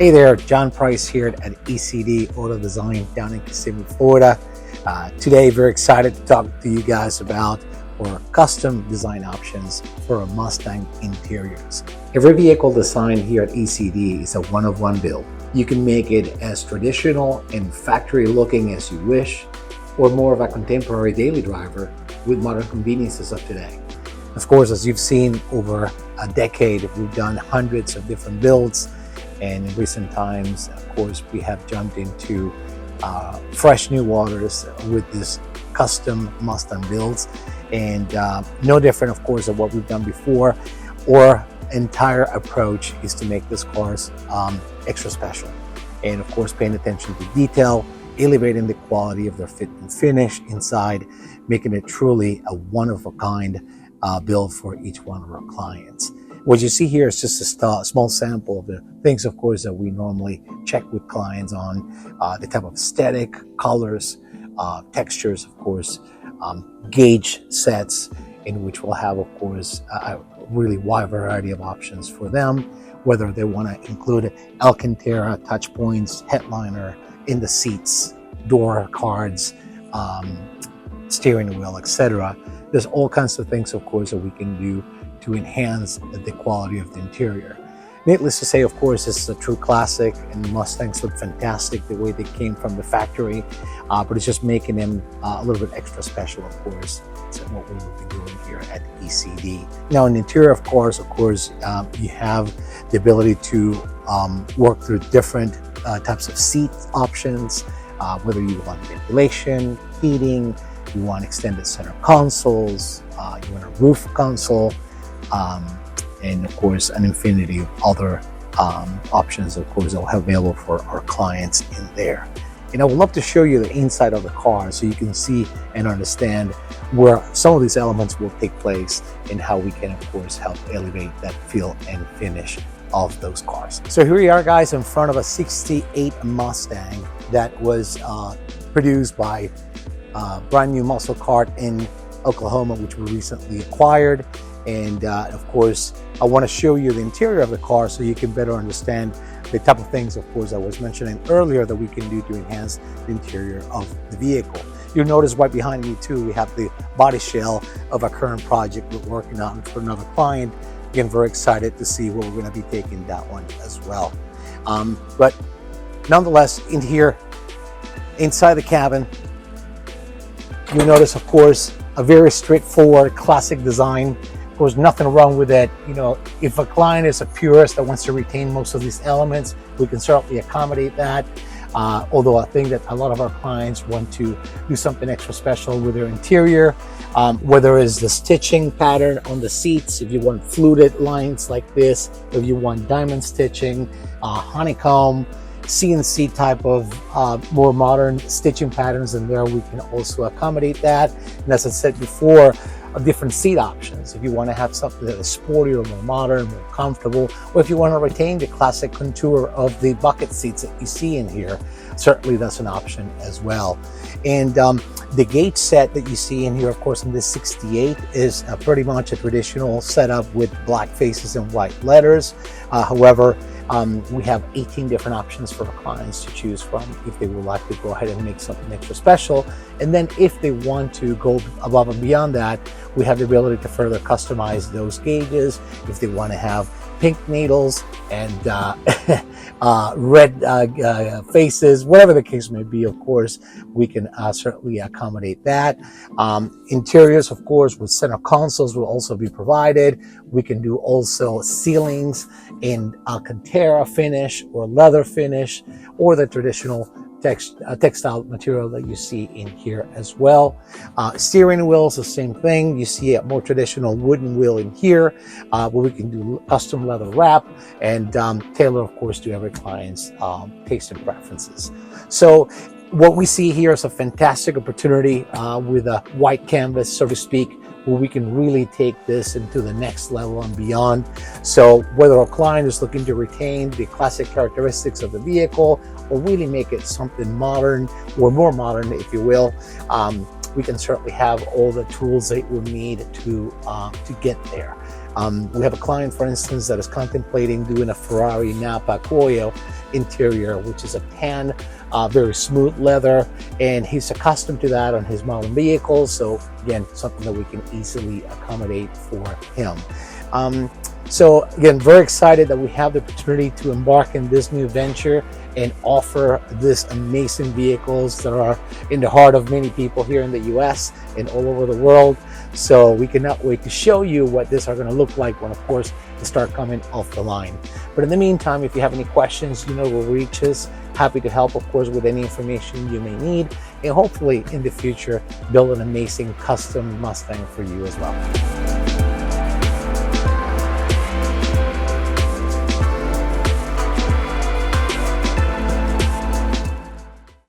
Hey there, John Price here at E.C.D Auto Design down in Kissimmee, Florida. Today, very excited to talk to you guys about our custom design options for Mustang interiors. Every vehicle design here at E.C.D is a one-of-one build. You can make it as traditional and factory looking as you wish, or more of a contemporary daily driver with modern conveniences of today. Of course, as you've seen over a decade, we've done hundreds of different builds. And in recent times, of course, we have jumped into fresh new waters with this custom Mustang builds. And no different, of course, of what we've done before. Our entire approach is to make these cars extra special. And of course, paying attention to detail, elevating the quality of their fit and finish inside, making it truly a one-of-a-kind build for each one of our clients. What you see here is just a small sample of the things, of course, that we normally check with clients on, the type of aesthetic, colors, textures, of course, gauge sets, in which we'll have, of course, a really wide variety of options for them, whether they want to include Alcantara, touch points, headliner, in the seats, door cards, steering wheel, etc. There's all kinds of things, of course, that we can do to enhance the quality of the interior. Needless to say, of course, this is a true classic, and Mustangs look fantastic the way they came from the factory, but it's just making them a little bit extra special, of course. That's what we will be doing here at E.C.D. Now, in the interior, of course, you have the ability to work through different types of seat options, whether you want ventilation, heating, you want extended center consoles, you want a roof console, and of course an infinity of other options, of course, that we'll have available for our clients in there. And I would love to show you the inside of the car so you can see and understand where some of these elements will take place and how we can, of course, help elevate that feel and finish of those cars. So here we are, guys, in front of a 68 Mustang that was produced by brand new muscle car in Oklahoma, which we recently acquired. And of course, I want to show you the interior of the car so you can better understand the type of things, of course, I was mentioning earlier that we can do to enhance the interior of the vehicle. You'll notice right behind me too, we have the body shell of a current project we're working on for another client. Again, very excited to see where we're going to be taking that one as well. But nonetheless, in here, inside the cabin, you'll notice, of course, a very straightforward classic design. There's nothing wrong with it. You know, if a client is a purist that wants to retain most of these elements, we can certainly accommodate that. Although I think that a lot of our clients want to do something extra special with their interior, whether it's the stitching pattern on the seats, if you want fluted lines like this, if you want diamond stitching, honeycomb, CNC type of more modern stitching patterns in there, we can also accommodate that. And as I said before, different seat options. If you want to have something that is sportier, more modern, more comfortable, or if you want to retain the classic contour of the bucket seats that you see in here, certainly that's an option as well. And the gauge set that you see in here, of course, in this 68 is pretty much a traditional setup with black faces and white letters. However, we have 18 different options for our clients to choose from if they would like to go ahead and make something extra special. And then if they want to go above and beyond that, we have the ability to further customize those gauges. If they want to have pink needles and red faces, whatever the case may be, of course, we can certainly accommodate that. Interiors, of course, with center consoles will also be provided. We can do also ceilings in Alcantara finish or leather finish, or the traditional textile material that you see in here as well. Steering wheels, the same thing. You see a more traditional wooden wheel in here, where we can do custom leather wrap and tailor, of course, to every client's taste and preferences. So what we see here is a fantastic opportunity with a white canvas, so to speak, where we can really take this into the next level and beyond. So whether a client is looking to retain the classic characteristics of the vehicle or really make it something modern or more modern, if you will, we can certainly have all the tools that we'll need to get there. We have a client, for instance, that is contemplating doing a Ferrari Napa Coyo interior, which is a tan, very smooth leather, and he's accustomed to that on his modern vehicles. So again, something that we can easily accommodate for him. So again, very excited that we have the opportunity to embark in this new venture and offer this amazing vehicles that are in the heart of many people here in the US and all over the world. So we cannot wait to show you what these are going to look like when, of course, they start coming off the line. But in the meantime, if you have any questions, you know where to reach us. Happy to help, of course, with any information you may need, and hopefully in the future build an amazing custom Mustang for you as well.